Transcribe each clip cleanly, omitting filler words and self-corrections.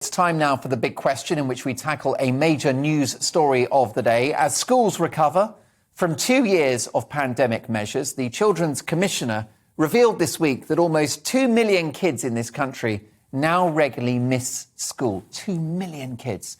It's time now for the big question, in which we tackle a major news story of the day. As schools recover from 2 years of pandemic measures, the Children's Commissioner revealed this week that almost 2 million kids in this country now regularly miss school. 2 million kids.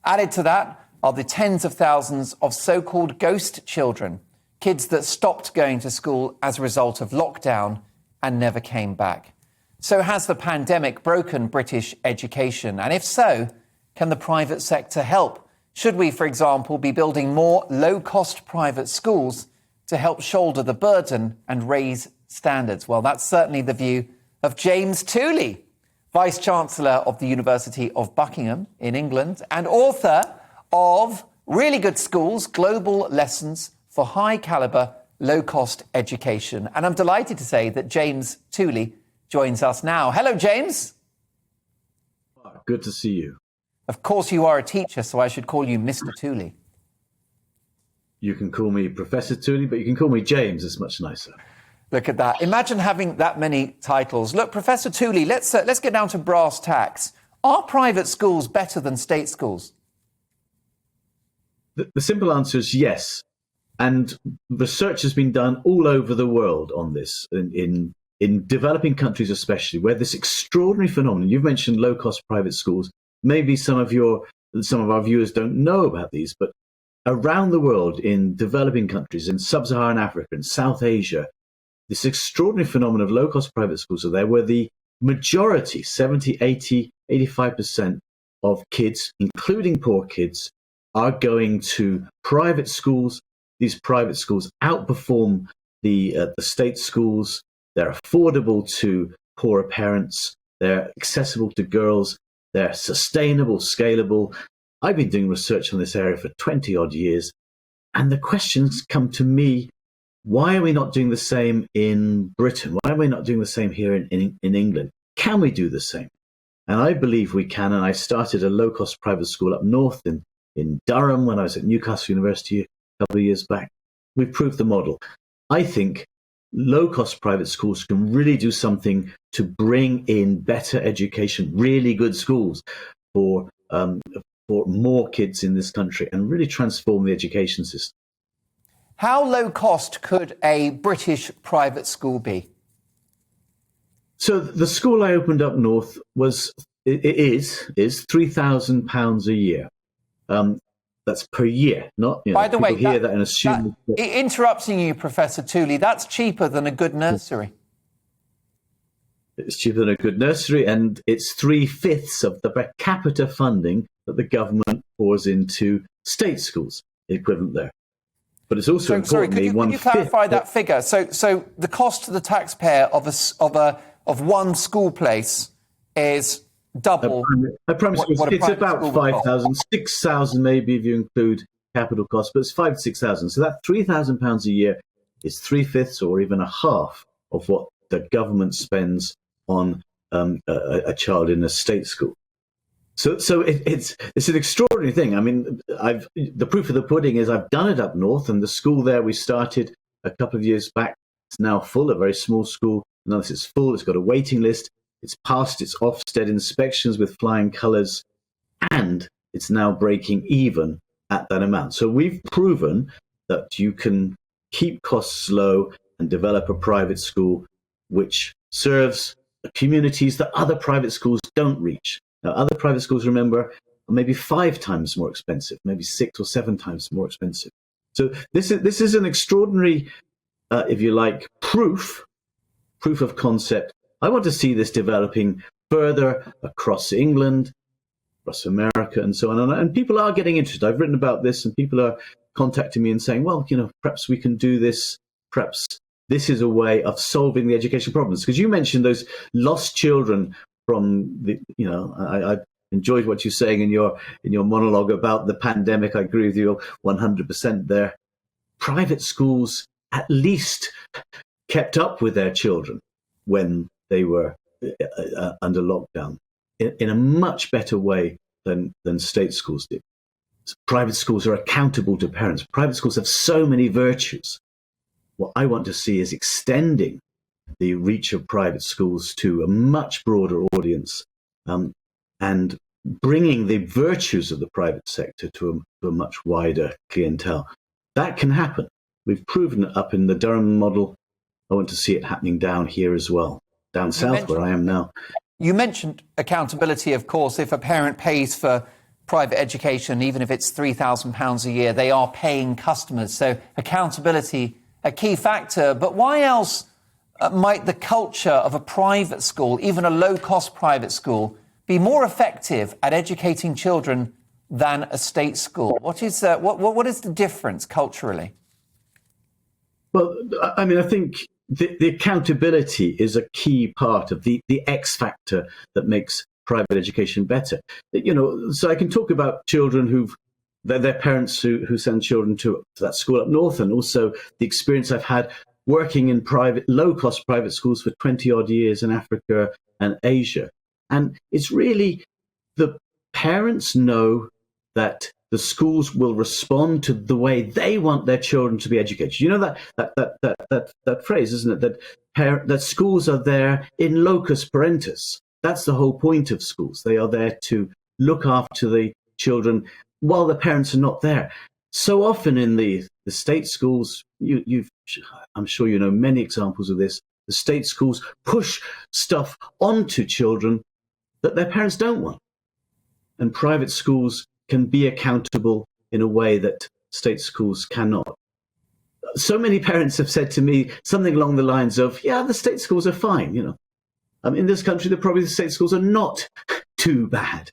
Added to that are the tens of thousands of so-called ghost children, kids that stopped going to school as a result of lockdown and never came back. So has the pandemic broken British education? And if so, can the private sector help? Should we, for example, be building more low-cost private schools to help shoulder the burden and raise standards? Well, that's certainly the view of James Tooley, Vice-Chancellor of the University of Buckingham in England and author of Really Good Schools, Global Lessons for High-Caliber, Low-Cost Education. And I'm delighted to say that James Tooley joins us now. Hello, James. Good to see you. Of course, you are a teacher, so I should call you Mr. Tooley. You can call me Professor Tooley, but you can call me James. It's much nicer. Look at that. Imagine having that many titles. Look, Professor Tooley, let's get down to brass tacks. Are private schools better than state schools? The simple answer is yes. And research has been done all over the world on this, in developing countries especially, where this extraordinary phenomenon, you've mentioned low-cost private schools, maybe some of our viewers don't know about these, but around the world, in developing countries, in sub-Saharan Africa and South Asia, this extraordinary phenomenon of low-cost private schools are there, where the majority, 70, 80, 85% of kids, including poor kids, are going to private schools. These private schools outperform the state schools. They're affordable to poorer parents. They're accessible to girls. They're sustainable, scalable. I've been doing research on this area for 20 odd years. And the questions come to me, why are we not doing the same in Britain? Why are we not doing the same here in England? Can we do the same? And I believe we can. And I started a low-cost private school up north in Durham when I was at Newcastle University a couple of years back. We proved the model. I think low-cost private schools can really do something to bring in better education, really good schools for more kids in this country and really transform the education system. How low cost could a British private school be? So the school I opened up north is £3,000 a year. That's per year, not, By the way, hear that and assume. Interrupting you, Professor Tooley, that's cheaper than a good nursery. It's cheaper than a good nursery, and it's 3/5 of the per capita funding that the government pours into state schools, the equivalent there. But it's also importantly, could you clarify that figure? So the cost to the taxpayer of one school place is double. I promise it's about 5,000, 6,000 maybe if you include capital costs, but it's 5,000 to 6,000. So that £3,000 a year is 3/5 or even a half of what the government spends on a child in a state school. So it's an extraordinary thing. I mean, the proof of the pudding is I've done it up north, and the school there we started a couple of years back. It's now full, a very small school. Now it's full. It's got a waiting list. It's passed its Ofsted inspections with flying colours, and it's now breaking even at that amount. So we've proven that you can keep costs low and develop a private school which serves communities that other private schools don't reach. Now, other private schools, remember, are maybe 5 times more expensive, maybe 6 or 7 times more expensive. So this is an extraordinary, if you like, proof of concept. I want to see this developing further across England, across America, and so on. And people are getting interested. I've written about this, and people are contacting me and saying, well, perhaps we can do this. Perhaps this is a way of solving the education problems. Because you mentioned those lost children from the, I enjoyed what you're saying in your monologue about the pandemic. I agree with you 100% there. Private schools at least kept up with their children when they were under lockdown in a much better way than state schools did. So private schools are accountable to parents. Private schools have so many virtues. What I want to see is extending the reach of private schools to a much broader audience, and bringing the virtues of the private sector to a much wider clientele. That can happen. We've proven it up in the Durham model. I want to see it happening down here as well, down south where I am now. You mentioned accountability, of course. If a parent pays for private education, even if it's £3,000 a year, they are paying customers. So accountability, a key factor. But why else might the culture of a private school, even a low-cost private school, be more effective at educating children than a state school? What is the difference culturally? Well, I mean, I think the accountability is a key part of the X factor that makes private education better. So I can talk about children their parents who send children to that school up north, and also the experience I've had working in low-cost private schools for 20-odd years in Africa and Asia. And it's really the parents know that the schools will respond to the way they want their children to be educated. You know that phrase, isn't it? That schools are there in locus parentis. That's the whole point of schools. They are there to look after the children while the parents are not there. So often in the state schools, I'm sure you know many examples of this. The state schools push stuff onto children that their parents don't want. And private schools can be accountable in a way that state schools cannot. So many parents have said to me something along the lines of, yeah, the state schools are fine. In this country, the state schools are not too bad.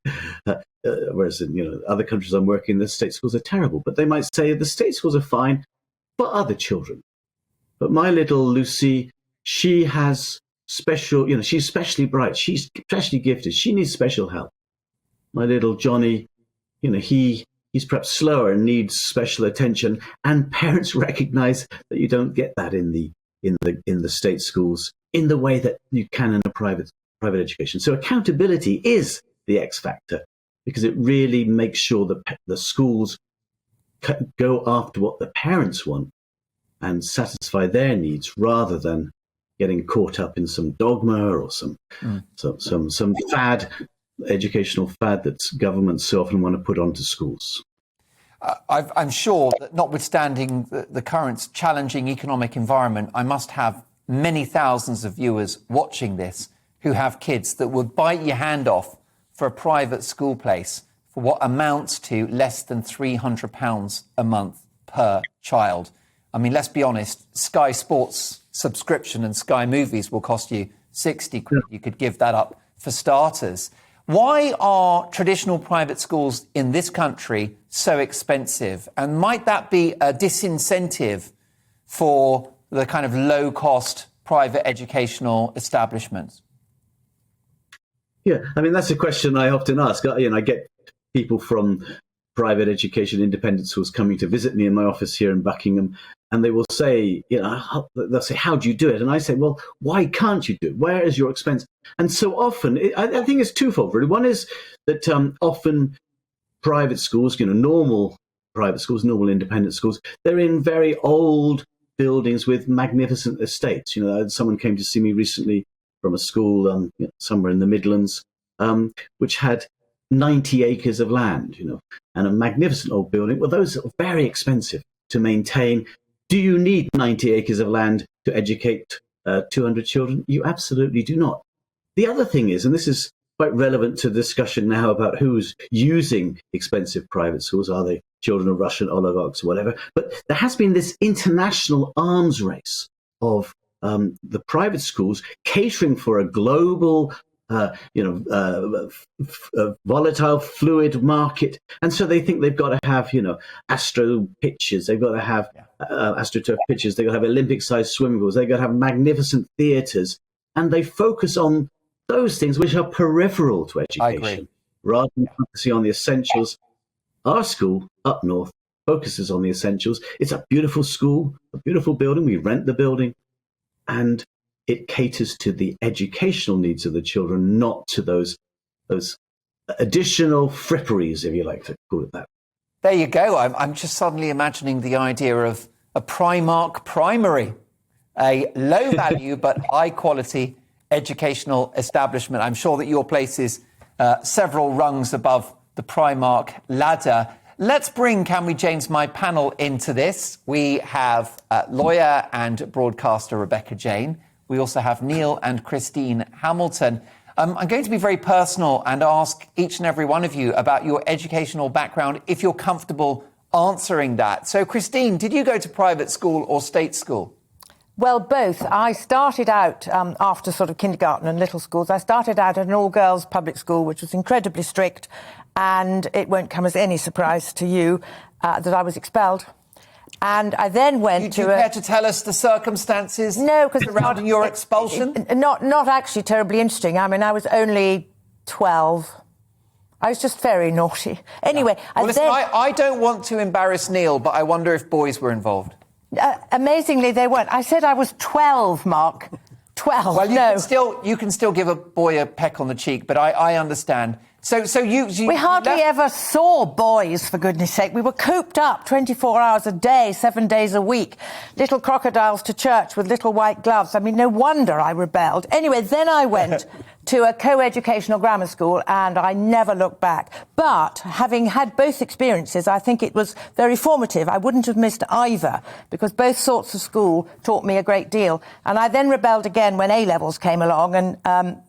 Whereas in other countries I'm working, the state schools are terrible. But they might say the state schools are fine for other children. But my little Lucy, she has special, she's specially bright. She's specially gifted. She needs special help. My little Johnny, he's perhaps slower and needs special attention. And parents recognize that you don't get that in the state schools in the way that you can in a private education. So accountability is the X factor, because it really makes sure that the schools go after what the parents want and satisfy their needs, rather than getting caught up in some dogma or some fad, educational fad that governments so often want to put onto schools. I'm sure that notwithstanding the current challenging economic environment, I must have many thousands of viewers watching this who have kids that would bite your hand off for a private school place for what amounts to less than £300 a month per child. I mean, let's be honest, Sky Sports subscription and Sky Movies will cost you 60 quid. You could give that up for starters. Why are traditional private schools in this country so expensive? And might that be a disincentive for the kind of low-cost private educational establishments? Yeah, I mean, that's a question I often ask. I get people from private education, independent schools coming to visit me in my office here in Buckingham, and they will say, they'll say, how do you do it? And I say, well, why can't you do it? Where is your expense? And so often, I think it's twofold, really. One is that often private schools, normal private schools, normal independent schools, they're in very old buildings with magnificent estates. Someone came to see me recently from a school somewhere in the Midlands, which had 90 acres of land, and a magnificent old building. Well, those are very expensive to maintain. Do you need 90 acres of land to educate 200 children? You absolutely do not. The other thing is, and this is quite relevant to discussion now about who's using expensive private schools, are they children of Russian oligarchs or whatever, but there has been this international arms race of the private schools catering for a global volatile, fluid market. And so they think they've got to have, astro pitches. They've got to have astroturf pitches. They've got to have Olympic-sized swimming pools. They've got to have magnificent theatres. And they focus on those things which are peripheral to education, rather than focusing on the essentials. Our school up north focuses on the essentials. It's a beautiful school, a beautiful building. We rent the building, and it caters to the educational needs of the children, not to those additional fripperies, if you like to call it that. There you go. I'm just suddenly imagining the idea of a Primark primary, a low value but high quality educational establishment. I'm sure that your place is several rungs above the Primark ladder. Let's bring, can we, James, my panel into this. We have lawyer and broadcaster Rebecca Jane. We also have Neil and Christine Hamilton. I'm going to be very personal and ask each and every one of you about your educational background, if you're comfortable answering that. So, Christine, did you go to private school or state school? Well, both. I started out, after sort of kindergarten and little schools, I started out at an all-girls public school, which was incredibly strict, and it won't come as any surprise to you that I was expelled. And I then went to... Do you care to tell us the circumstances surrounding your expulsion? Not actually terribly interesting. I mean, I was only 12. I was just very naughty. Anyway... Well, listen, I don't want to embarrass Neil, but I wonder if boys were involved. Amazingly, they weren't. I said I was 12, Mark. 12. Well, you can still give a boy a peck on the cheek, but I understand. So we hardly ever saw boys, for goodness sake. We were cooped up 24 hours a day, 7 days a week. Little crocodiles to church with little white gloves. I mean, no wonder I rebelled. Anyway, then I went to a co-educational grammar school and I never looked back. But having had both experiences, I think it was very formative. I wouldn't have missed either because both sorts of school taught me a great deal. And I then rebelled again when A-levels came along and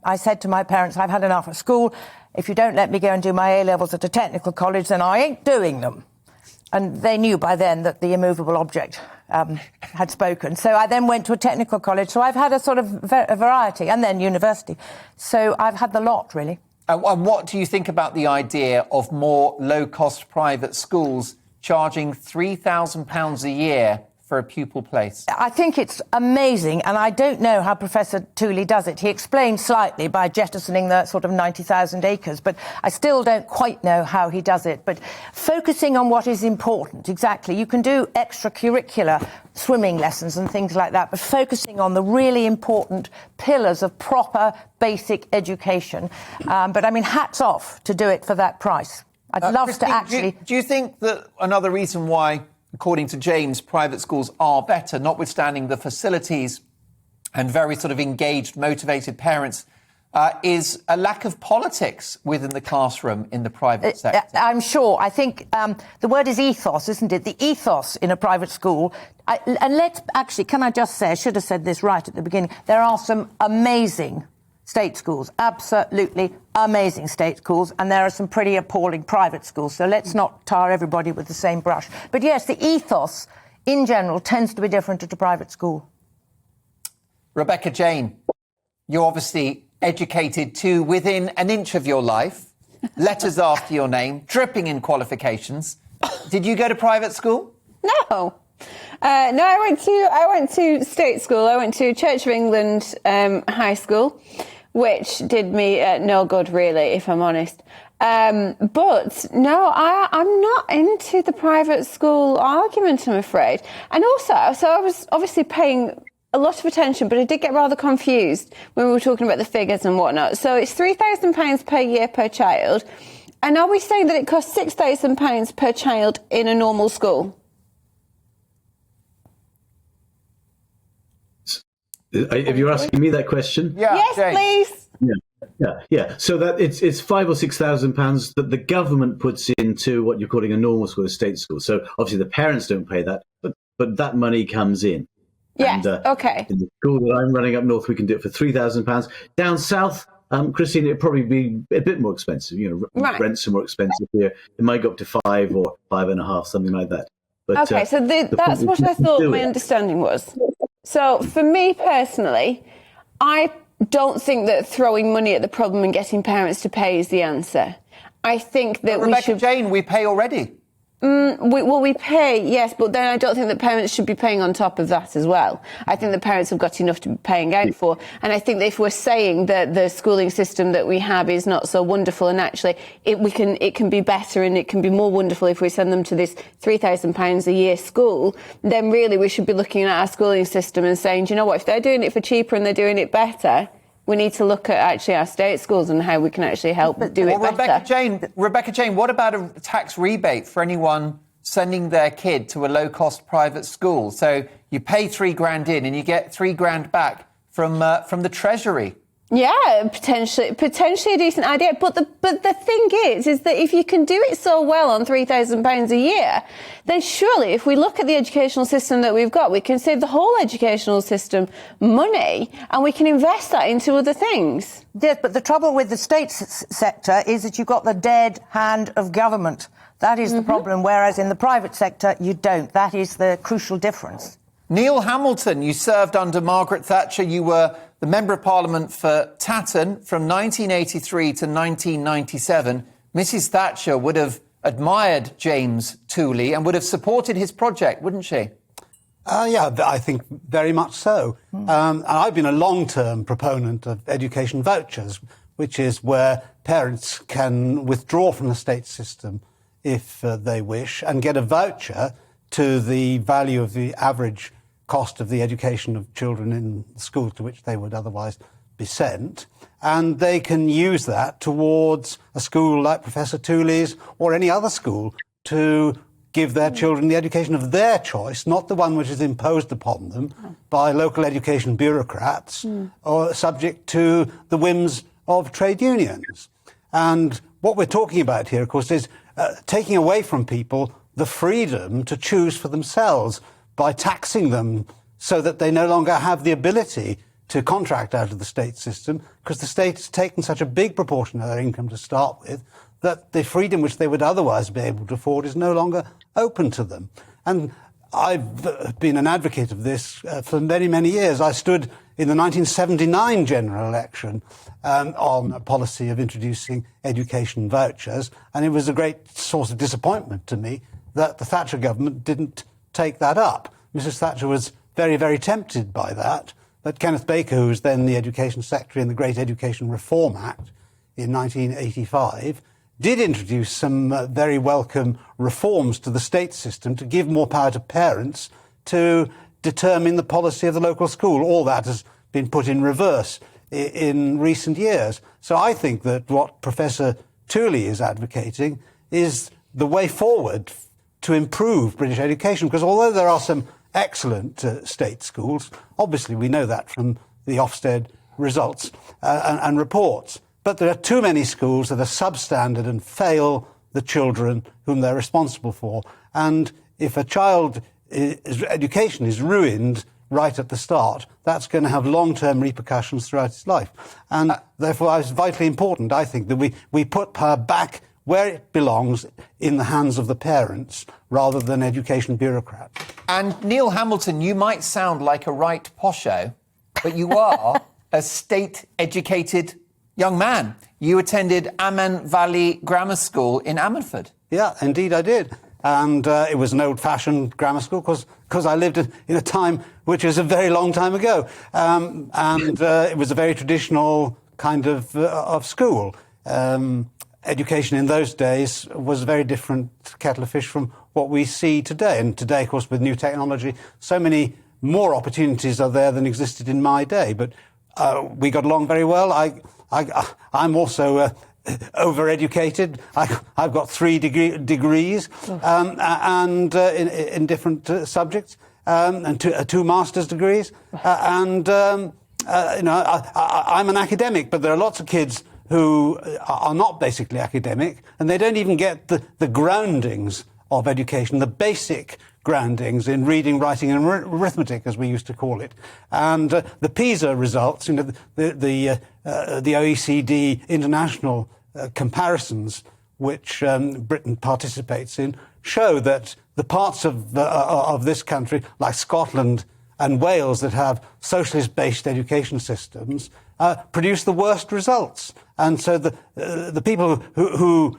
I said to my parents, I've had enough of school. If you don't let me go and do my A-levels at a technical college, then I ain't doing them. And they knew by then that the immovable object had spoken. So I then went to a technical college. So I've had a sort of a variety, and then university. So I've had the lot, really. And what do you think about the idea of more low-cost private schools charging £3,000 a year for a pupil place? I think it's amazing, and I don't know how Professor Tooley does it. He explained slightly by jettisoning the sort of 90,000 acres, but I still don't quite know how he does it. But focusing on what is important, exactly. You can do extracurricular swimming lessons and things like that, but focusing on the really important pillars of proper basic education. But, I mean, hats off to do it for that price. I'd love Christine, to actually... Do you think that another reason why, according to James, private schools are better, notwithstanding the facilities and very sort of engaged, motivated parents, is a lack of politics within the classroom in the private sector? I'm sure. I think the word is ethos, isn't it? The ethos in a private school. And let's actually, can I just say, I should have said this right at the beginning, there are some amazing state schools, absolutely amazing state schools, and there are some pretty appalling private schools. So let's not tar everybody with the same brush. But yes, the ethos in general tends to be different at a private school. Rebecca Jane, you're obviously educated to within an inch of your life, letters after your name, dripping in qualifications. Did you go to private school? No. I went to state school. I went to Church of England high school, which did me no good, really, if I'm honest. But no, I'm not into the private school argument, I'm afraid. And also, so I was obviously paying a lot of attention, but I did get rather confused when we were talking about the figures and whatnot. So it's £3,000 per year per child. And are we saying that it costs £6,000 per child in a normal school? If you're asking me that question, yes, Jane. Please. Yeah. So that it's £5,000 or £6,000 that the government puts into what you're calling a normal school, a state school. So obviously the parents don't pay that, but that money comes in. Yes. And, okay. In the school that I'm running up north, we can do it for £3,000. Down south, Christine, it'd probably be a bit more expensive. You know, right. Rents are more expensive here. It might go up to 5 or 5.5, something like that. But, okay, so that's what I thought my understanding was. So for me personally, I don't think that throwing money at the problem and getting parents to pay is the answer. I think that Rebecca Jane, we pay already. We pay, yes, but then I don't think that parents should be paying on top of that as well. I think the parents have got enough to be paying out for. And I think that if we're saying that the schooling system that we have is not so wonderful, and actually it can be better and it can be more wonderful if we send them to this £3,000 a year school, then really we should be looking at our schooling system and saying, do you know what, if they're doing it for cheaper and they're doing it better, we need to look at actually our state schools and how we can actually help do it better. Rebecca Jane, what about a tax rebate for anyone sending their kid to a low-cost private school? So you pay £3,000 in and you get £3,000 back from the Treasury. Yeah, potentially a decent idea. But the thing is that if you can do it so well on £3,000 a year, then surely if we look at the educational system that we've got, we can save the whole educational system money and we can invest that into other things. Yes, but the trouble with the state sector is that you've got the dead hand of government. That is the problem, whereas in the private sector, you don't. That is the crucial difference. Neil Hamilton, you served under Margaret Thatcher. You were the Member of Parliament for Tatton from 1983 to 1997. Mrs Thatcher would have admired James Tooley and would have supported his project, wouldn't she? Yeah, I think very much so. And I've been a long-term proponent of education vouchers, which is where parents can withdraw from the state system if they wish and get a voucher to the value of the average cost of the education of children in schools to which they would otherwise be sent. And they can use that towards a school like Professor Tooley's or any other school to give their children the education of their choice, not the one which is imposed upon them by local education bureaucrats or subject to the whims of trade unions. And what we're talking about here, of course, is taking away from people the freedom to choose for themselves by taxing them so that they no longer have the ability to contract out of the state system, because the state has taken such a big proportion of their income to start with that the freedom which they would otherwise be able to afford is no longer open to them. And I've been an advocate of this for many, many years. I stood in the 1979 general election on a policy of introducing education vouchers, and it was a great source of disappointment to me that the Thatcher government didn't take that up. Mrs Thatcher was very, very tempted by that, but Kenneth Baker, who was then the Education Secretary in the Great Education Reform Act in 1985, did introduce some very welcome reforms to the state system to give more power to parents to determine the policy of the local school. All that has been put in reverse in recent years. So I think that what Professor Tooley is advocating is the way forward to improve British education, because although there are some excellent state schools, obviously we know that from the Ofsted results and reports, but there are too many schools that are substandard and fail the children whom they're responsible for. And if a child's education is ruined right at the start, that's going to have long-term repercussions throughout its life. And therefore it's vitally important, I think, that we put power back where it belongs, in the hands of the parents, rather than education bureaucrats. And Neil Hamilton, you might sound like a right posho, but you are a state-educated young man. You attended Aman Valley Grammar School in Ammanford. Yeah, indeed I did. And it was an old-fashioned grammar school because I lived in a time which is a very long time ago. And it was a very traditional kind of school. Education in those days was a very different kettle of fish from what we see today. And today, of course, with new technology, so many more opportunities are there than existed in my day. But we got along very well. I'm also overeducated. I've got 3 degrees and in different subjects and 2 master's degrees. I'm an academic, but there are lots of kids who are not basically academic, and they don't even get the groundings of education, the basic groundings in reading, writing and arithmetic, as we used to call it. And the PISA results, the OECD international comparisons which Britain participates in, show that the parts of this country, like Scotland and Wales, that have socialist-based education systems, produce the worst results. And so the people who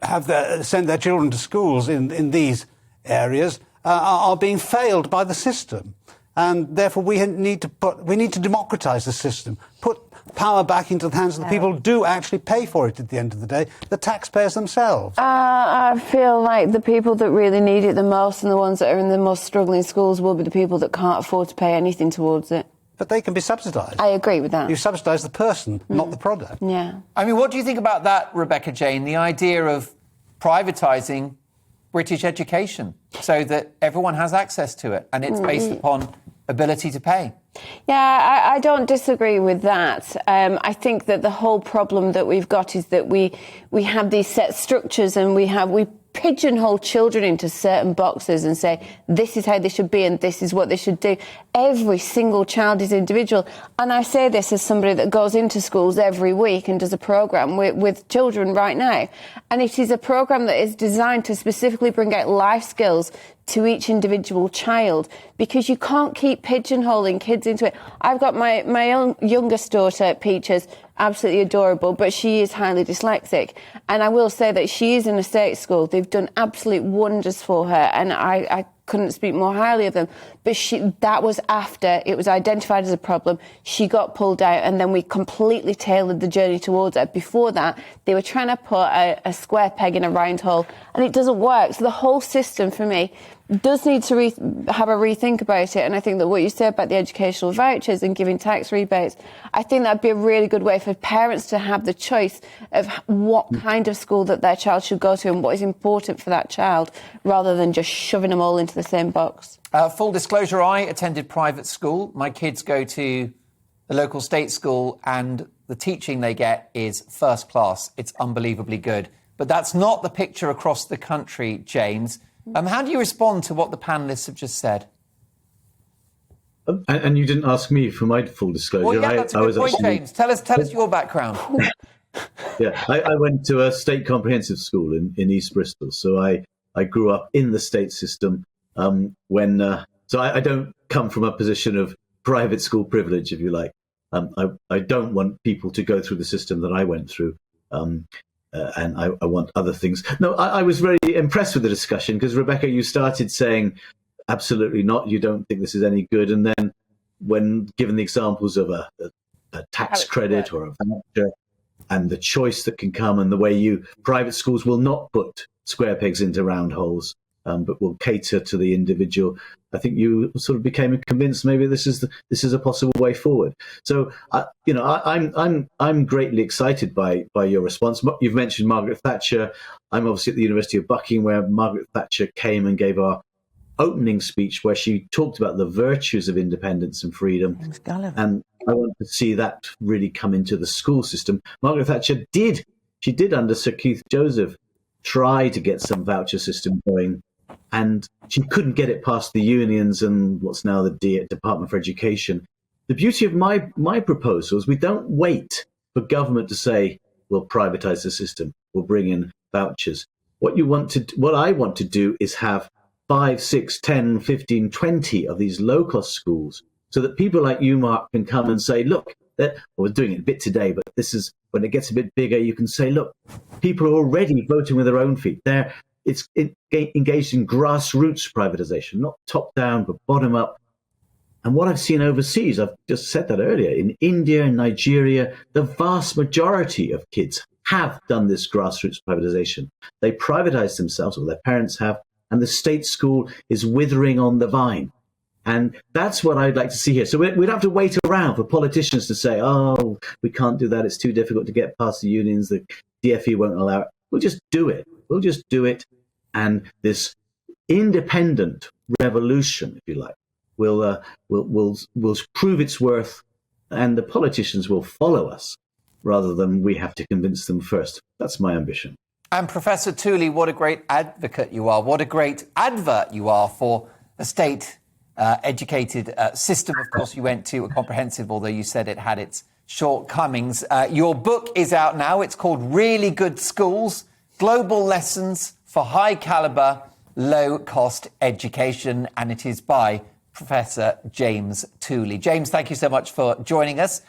have sent their children to schools in these areas are being failed by the system. And therefore we need to democratise the system, put power back into the hands of the people who do actually pay for it at the end of the day, the taxpayers themselves. I feel like the people that really need it the most and the ones that are in the most struggling schools will be the people that can't afford to pay anything towards it. But they can be subsidised. I agree with that. You subsidise the person, not the product. Yeah. I mean, what do you think about that, Rebecca Jane, the idea of privatising British education so that everyone has access to it and it's based upon ability to pay? Yeah, I don't disagree with that. I think that the whole problem that we've got is that we have these set structures and we pigeonhole children into certain boxes and say this is how they should be and this is what they should do. Every single child is individual, and I say this as somebody that goes into schools every week and does a programme with children right now, and it is a programme that is designed to specifically bring out life skills to each individual child, because you can't keep pigeonholing kids into it. I've got my own youngest daughter, Peaches, absolutely adorable, but she is highly dyslexic. And I will say that she is in a state school. They've done absolute wonders for her, and I couldn't speak more highly of them. But that was after it was identified as a problem. She got pulled out, and then we completely tailored the journey towards her. Before that, they were trying to put a square peg in a round hole, and it doesn't work. So the whole system, for me, does need to have a rethink about it. And I think that what you said about the educational vouchers and giving tax rebates, I think that'd be a really good way for parents to have the choice of what kind of school that their child should go to and what is important for that child, rather than just shoving them all into the same box. Full disclosure, I attended private school. My kids go to the local state school, and the teaching they get is first class. It's unbelievably good. But that's not the picture across the country, James. How do you respond to what the panellists have just said? And you didn't ask me for my full disclosure. Well, yeah, that's a good point, James. Tell us your background. Yeah, I went to a state comprehensive school in East Bristol. So I grew up in the state system so I don't come from a position of private school privilege, if you like. I don't want people to go through the system that I went through. And I want other things. No, I was very impressed with the discussion, because, Rebecca, you started saying, absolutely not, you don't think this is any good. And then when given the examples of a tax credit or a voucher and the choice that can come, and the way private schools will not put square pegs into round holes, but will cater to the individual, I think you sort of became convinced maybe this is a possible way forward. So, I'm greatly excited by your response. You've mentioned Margaret Thatcher. I'm obviously at the University of Buckingham, where Margaret Thatcher came and gave our opening speech, where she talked about the virtues of independence and freedom. And I want to see that really come into the school system. Margaret Thatcher did under Sir Keith Joseph try to get some voucher system going, and she couldn't get it past the unions and what's now the Department for Education. The beauty of my proposal is we don't wait for government to say, we'll privatise the system, we'll bring in vouchers. What I want to do is have 5, 6, 10, 15, 20 of these low-cost schools, so that people like you, Mark, can come and say, look, we're doing it a bit today, but this is when it gets a bit bigger, you can say, look, people are already voting with their own feet. It's engaged in grassroots privatization, not top down, but bottom up. And what I've seen overseas, I've just said that earlier, in India and Nigeria, the vast majority of kids have done this grassroots privatization. They privatized themselves, or their parents have, and the state school is withering on the vine. And that's what I'd like to see here. So we don't have to wait around for politicians to say, oh, we can't do that, it's too difficult to get past the unions, the DfE won't allow it. We'll just do it. And this independent revolution, if you like, will prove its worth, and the politicians will follow us rather than we have to convince them first. That's my ambition. And Professor Tooley, what a great advocate you are. What a great advert you are for a state educated system. Of course, you went to a comprehensive, although you said it had its shortcomings. Your book is out now. It's called Really Good Schools, Global Lessons for High Caliber, Low Cost Education. And it is by Professor James Tooley. James, thank you so much for joining us.